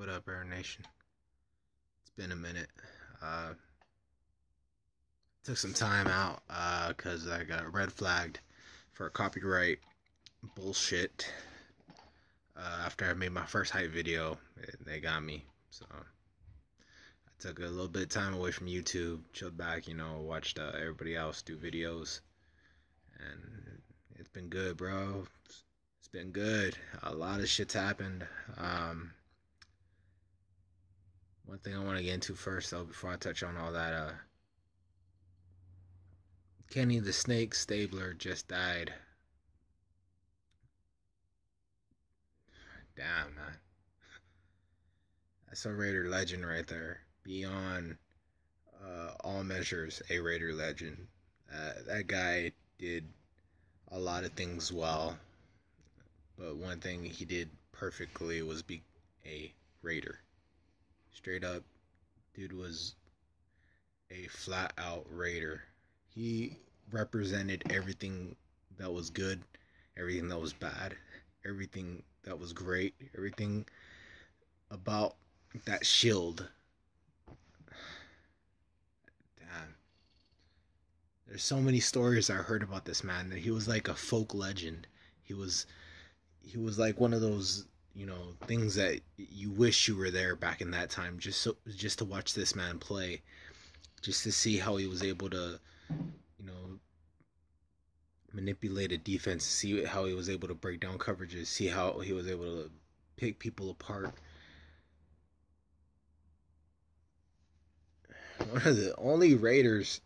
What up, Air Nation? It's been a minute. Took some time out because I got red flagged for copyright bullshit. After I made my first hype video, they got me. So I took a little bit of time away from YouTube, chilled back, watched everybody else do videos, and it's been good, bro. It's been good. A lot of shit's happened. One thing I want to get into first, though, before I touch on all that, Kenny the Snake Stabler just died. Damn, man. That's a Raider legend right there. Beyond all measures, a Raider legend. That guy did a lot of things well, but one thing he did perfectly was be a Raider. Straight up, dude was a flat out Raider. He represented everything that was good, everything that was bad, everything that was great, everything about that shield. Damn. There's so many stories I heard about this man that he was like a folk legend. He was like one of those, things that you wish you were there back in that time, just to watch this man play, just to see how he was able to, manipulate a defense, see how he was able to break down coverages, see how he was able to pick people apart. One of the only Raiders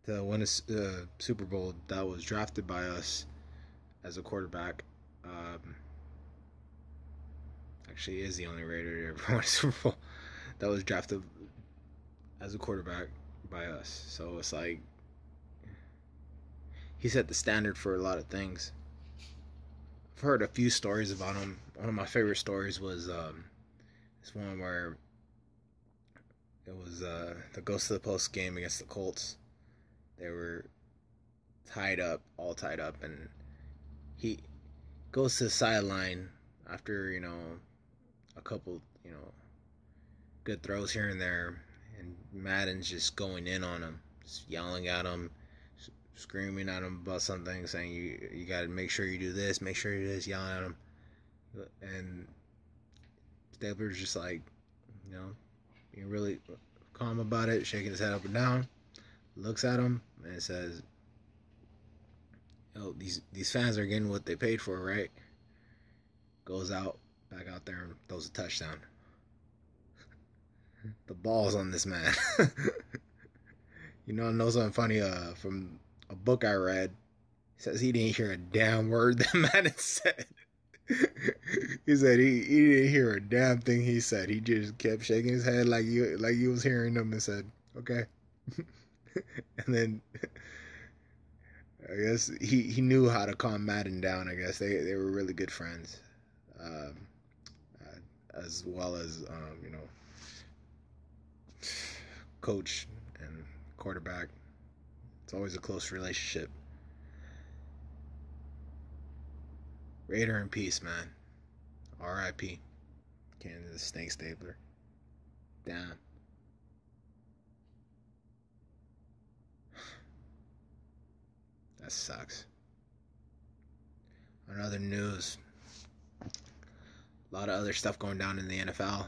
to win a Super Bowl that was drafted by us as a quarterback. Actually, is the only Raider to ever win a Super Bowl that was drafted as a quarterback by us. So it's like he set the standard for a lot of things. I've heard a few stories about him. One of my favorite stories was this one where it was the Ghost of the Post game against the Colts. They were all tied up, and he goes to the sideline after, a couple, good throws here and there, and Madden's just going in on him, just yelling at him, screaming at him about something, saying you got to make sure you do this, make sure you do this, yelling at him. And Stabler's just like, being really calm about it, shaking his head up and down, looks at him and says, these fans are getting what they paid for, right? Goes back out there and throws a touchdown. The balls on this man. I know something funny from a book I read. He says he didn't hear a damn word that man had said. He said he didn't hear a damn thing he said. He just kept shaking his head like he was hearing them, and said, okay. And then I guess he knew how to calm Madden down. I guess they were really good friends, as well as coach and quarterback. It's always a close relationship. Raider in peace, man. R.I.P. Kenny the Snake Stabler. Damn. That sucks. On other news, a lot of other stuff going down in the NFL.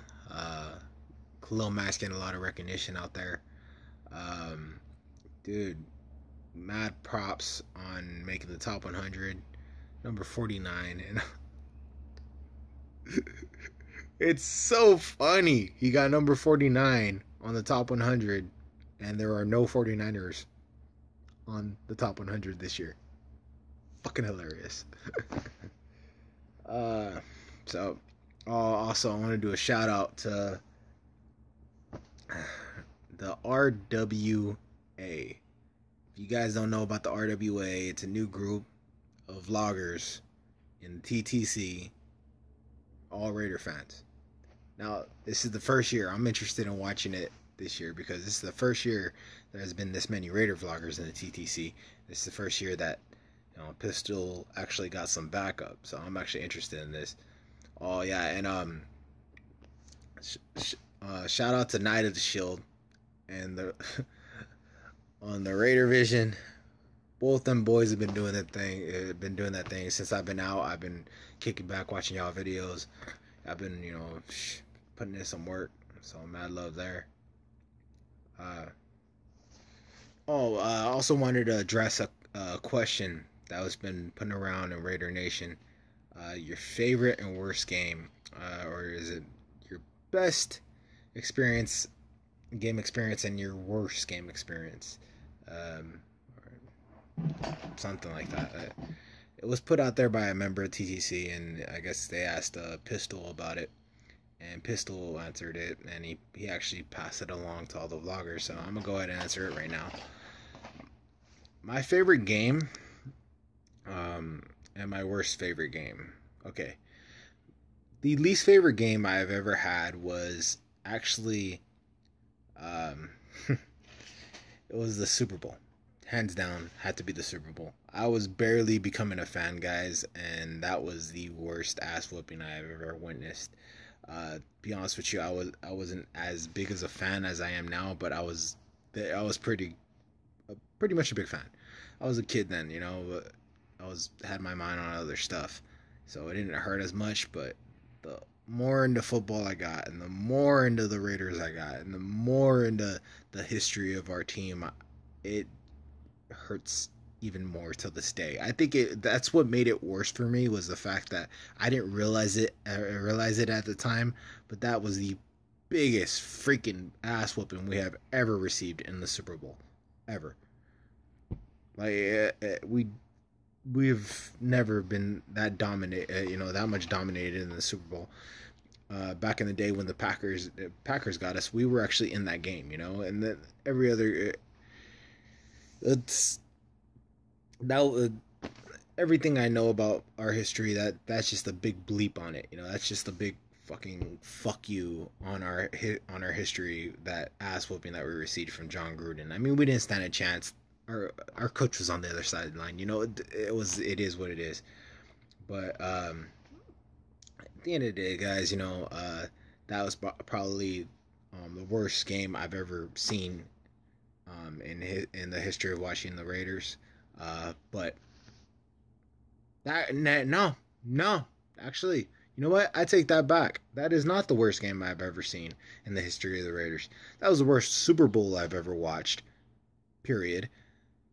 Khalil Mack's getting a lot of recognition out there. Dude, mad props on making the top 100. Number 49. And it's so funny. He got number 49 on the top 100, and there are no 49ers on the top 100 this year. Fucking hilarious. So also I want to do a shout out to the RWA. If you guys don't know about the RWA, it's a new group of vloggers in TTC, all Raider fans. Now, this is the first year I'm interested in watching it this year, because this is the first year there has been this many Raider vloggers in the TTC. This is the first year that Pistol actually got some backup, so I'm actually interested in this. Oh yeah, and shout out to Night of the Shield and the on the Raider Vision. Both them boys have been doing that thing. Been doing that thing since I've been out. I've been kicking back, watching y'all videos. I've been, putting in some work. So mad love there. Uh, I also wanted to address a question that was been putting around in Raider Nation. Your favorite and worst game, or is it your best experience, game experience, and your worst game experience, or something like that. It was put out there by a member of TTC, and I guess they asked Pistol about it, and Pistol answered it, and he actually passed it along to all the vloggers. So I'm gonna go ahead and answer it right now. My favorite game, and my worst favorite game. Okay. The least favorite game I've ever had was actually, it was the Super Bowl. Hands down, had to be the Super Bowl. I was barely becoming a fan, guys, and that was the worst ass whooping I have ever witnessed. Be honest with you, I wasn't as big as a fan as I am now, but I was pretty much a big fan. I was a kid then, but had my mind on other stuff, so it didn't hurt as much. But the more into football I got, and the more into the Raiders I got, and the more into the history of our team, it hurts even more till this day. I think that's what made it worse for me, was the fact that I didn't realize it at the time, but that was the biggest freaking ass whooping we have ever received in the Super Bowl, ever. Like we've never been that that much dominated in the Super Bowl. Back in the day when the Packers got us, we were actually in that game, and then every other, everything I know about our history, that's just a big bleep on it. That's just a big fucking fuck you on our history, that ass whooping that we received from John Gruden. I mean, we didn't stand a chance. Our coach was on the other sideline. It is what it is. But at the end of the day, guys, that was probably the worst game I've ever seen in the history of watching the Raiders. But no, actually, you know what? I take that back. That is not the worst game I've ever seen in the history of the Raiders. That was the worst Super Bowl I've ever watched. Period.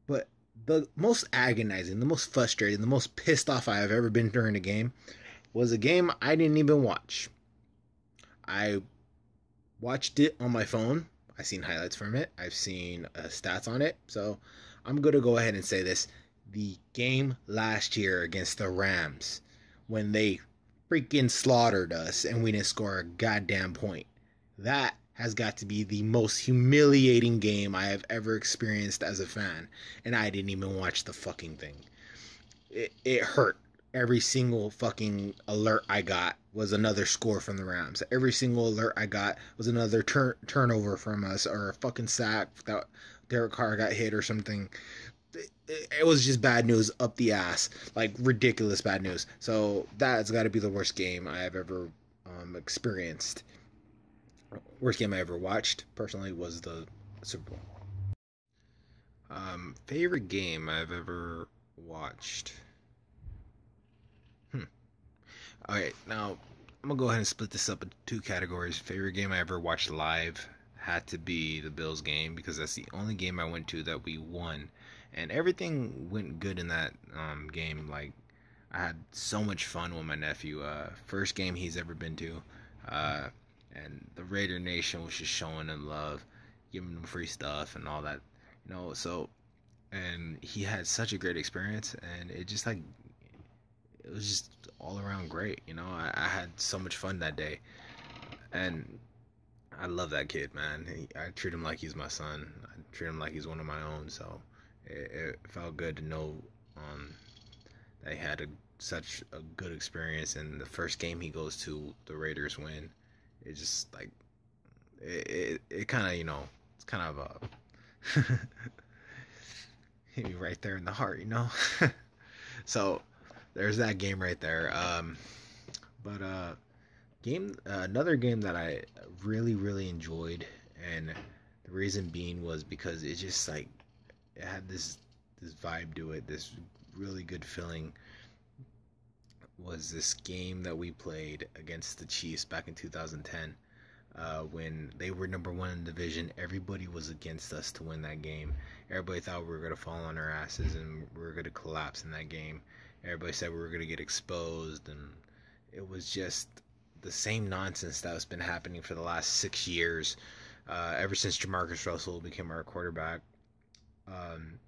But the most agonizing, the most frustrating, the most pissed off I have ever been during a game was a game I didn't even watch. I watched it on my phone. I've seen highlights from it. I've seen stats on it. So I'm going to go ahead and say this. The game last year against the Rams, when they freaking slaughtered us and we didn't score a goddamn point. That has got to be the most humiliating game I have ever experienced as a fan, and I didn't even watch the fucking thing. It hurt. Every single fucking alert I got was another score from the Rams. Every single alert I got was another turnover from us, or a fucking sack that Derek Carr got hit or something. It was just bad news up the ass, like ridiculous bad news. So that's got to be the worst game I have ever experienced. Worst game I ever watched, personally, was the Super Bowl. Favorite game I've ever watched. Alright, now I'm gonna go ahead and split this up into two categories. Favorite game I ever watched live had to be the Bills game, because that's the only game I went to that we won, and everything went good in that game. Like, I had so much fun with my nephew. First game he's ever been to. And the Raider Nation was just showing him love, giving him free stuff and all that, so, and he had such a great experience, and it was just all around great. I had so much fun that day, and I love that kid, man. I treat him like he's my son. I treat him like he's one of my own, so it felt good to know that he had such a good experience, and the first game he goes to, the Raiders win. It just, like, it kind of, it's kind of hit me right there in the heart, So there's that game right there. But game another game that I really enjoyed, and the reason being was because it just like it had this vibe to it, this really good feeling. Was this game that we played against the Chiefs back in 2010, when they were number one in the division. Everybody was against us to win that game. Everybody thought we were going to fall on our asses and we were going to collapse in that game. Everybody said we were going to get exposed, and it was just the same nonsense that has been happening for the last 6 years, ever since Jamarcus Russell became our quarterback. Um,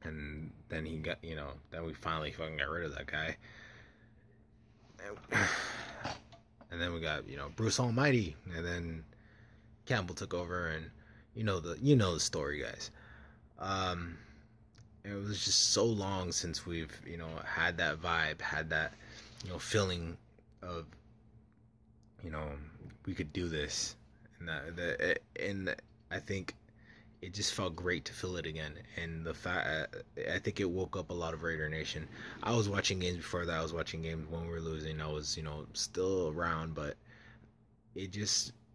and then he got, then we finally fucking got rid of that guy. And then we got, Bruce Almighty, and then Campbell took over, and the story, guys. It was just so long since we've had that vibe, had that feeling of we could do this, and I think it just felt great to feel it again. And the fact, I think it woke up a lot of Raider Nation. I was watching games before that. I was watching games when we were losing. I was still around, but it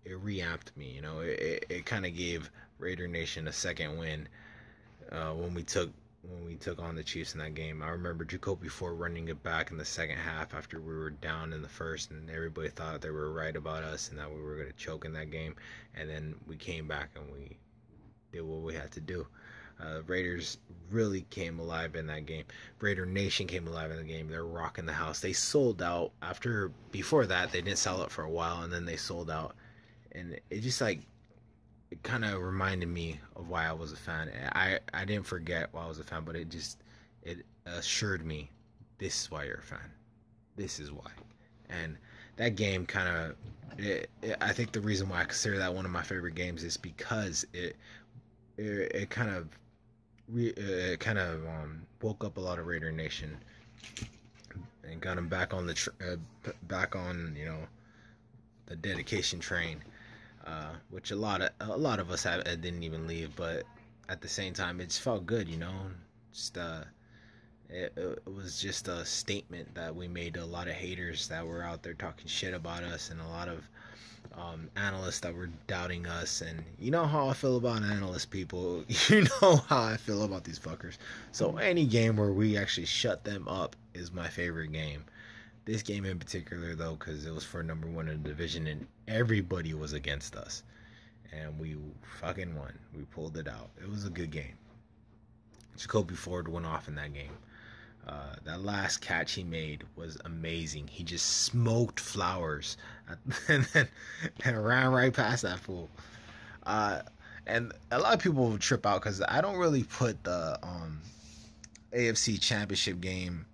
reamped me. It kind of gave Raider Nation a second win when we took on the Chiefs in that game. I remember Jacoby Ford running it back in the second half after we were down in the first, and everybody thought they were right about us and that we were going to choke in that game. And then we came back and we did what we had to do. Raiders really came alive in that game. Raider Nation came alive in the game. They're rocking the house. They sold out before that they didn't sell it for a while, and then they sold out. And it just it kind of reminded me of why I was a fan. I didn't forget why I was a fan, but it assured me, this is why you're a fan. This is why. And that game I think the reason why I consider that one of my favorite games is because it kind of woke up a lot of Raider Nation and got them back on the the dedication train, which a lot of us didn't even leave. But at the same time, it just felt good, just it was just a statement that we made to a lot of haters that were out there talking shit about us, and a lot of analysts that were doubting us. And you know how I feel about analyst people. You know how I feel about these fuckers. So any game where we actually shut them up is my favorite game. This game in particular, though, because it was for number one in the division and everybody was against us, and we fucking won. We pulled it out. It was a good game. Jacoby Ford went off in that game. That last catch he made was amazing. He just smoked Flowers and ran right past that fool. And a lot of people will trip out because I don't really put the AFC Championship game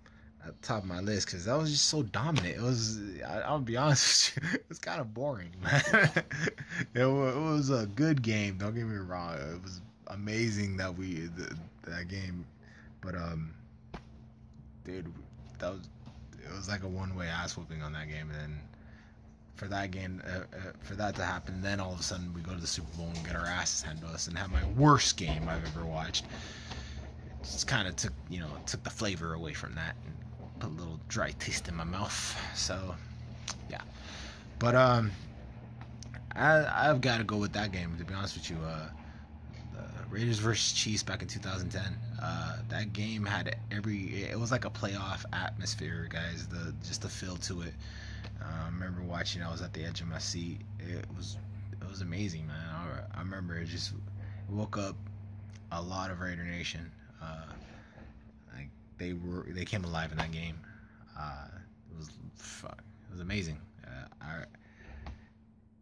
at the top of my list because that was just so dominant. It was, I'll be honest with you, it was kind of boring, man. It was a good game. Don't get me wrong. It was amazing that that game, but dude, it was like a one-way ass whooping on that game. And then for that game, for that to happen, then all of a sudden we go to the Super Bowl and get our asses handed to us and have my worst game I've ever watched. It just kind of took the flavor away from that and put a little dry taste in my mouth. So yeah, but I've got to go with that game, to be honest with you. Raiders versus Chiefs back in 2010. That game had it was like a playoff atmosphere, guys. Just the feel to it. I remember watching. I was at the edge of my seat. It was amazing, man. I remember it just woke up a lot of Raider Nation. They came alive in that game. It was amazing.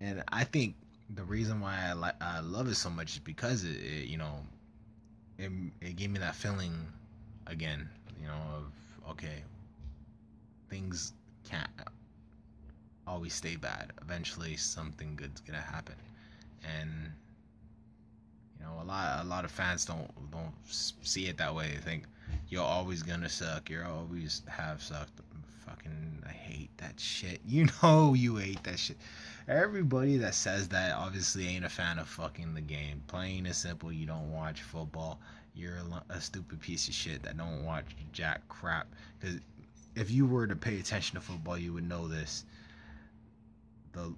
And I think the reason why I love it so much is because it gave me that feeling again, of okay, things can't always stay bad. Eventually something good's gonna happen. And a lot of fans don't see it that way. They think you're always gonna suck. You always have sucked. I hate that shit. You hate that shit. Everybody that says that obviously ain't a fan of fucking the game. Plain and simple, you don't watch football. you're a stupid piece of shit that don't watch jack crap. Because if you were to pay attention to football, you would know this. The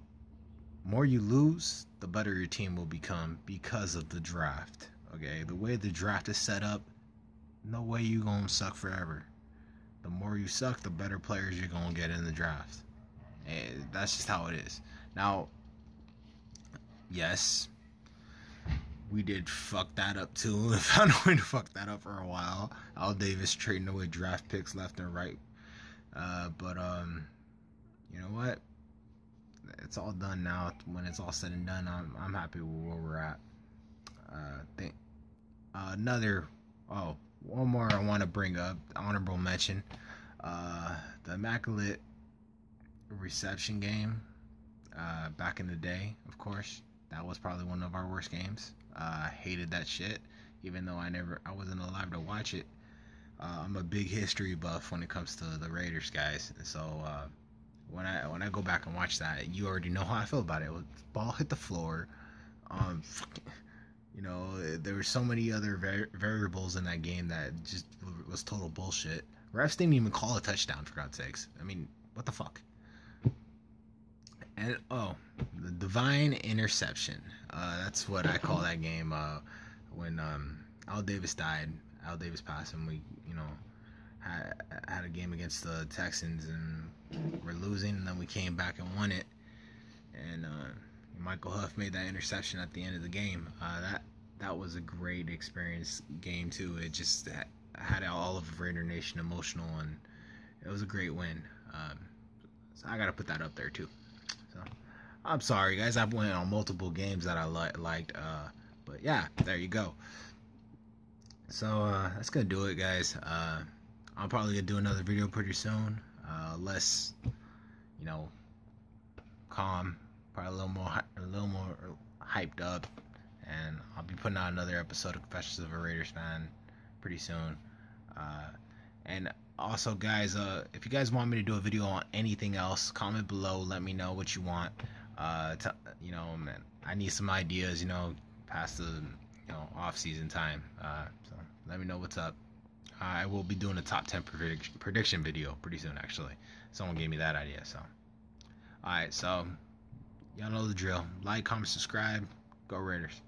more you lose, the better your team will become because of the draft. Okay, the way the draft is set up, no way you gonna suck forever. The more you suck, the better players you're gonna get in the draft. And that's just how it is. Now, yes, we did fuck that up too. We found a way to fuck that up for a while. Al Davis trading away draft picks left and right. But you know what? It's all done now. When it's all said and done, I'm happy with where we're at. One more I want to bring up, honorable mention. The Immaculate Reception game. Back in the day, of course, that was probably one of our worst games. I hated that shit, even though I wasn't alive to watch it. I'm a big history buff when it comes to the Raiders, guys. So when I go back and watch that, you already know how I feel about it. The ball hit the floor. You know, there were so many other variables in that game that just was total bullshit. Refs didn't even call a touchdown, for God's sakes. I mean, what the fuck? And the divine interception. That's what I call that game. When Al Davis died, Al Davis passed, and we, you know, had a game against the Texans, and we're losing, and then we came back and won it. And Michael Huff made that interception at the end of the game. That was a great experience game too. It just had all of Raider Nation emotional, and it was a great win. So I gotta put that up there too. So I'm sorry, guys. I've went on multiple games that I liked. But yeah, there you go. So that's gonna do it, guys. I'm probably gonna do another video pretty soon. Less, you know, calm, probably a little more hyped up, and I'll be putting out another episode of Confessions of a Raiders Fan pretty soon. And also, guys, if you guys want me to do a video on anything else, comment below. Let me know what you want. You know, man, I need some ideas. You know, past the off-season time. So let me know what's up. I will be doing a top 10 prediction video pretty soon. Actually, someone gave me that idea. So, all right. So y'all know the drill. Like, comment, subscribe. Go Raiders.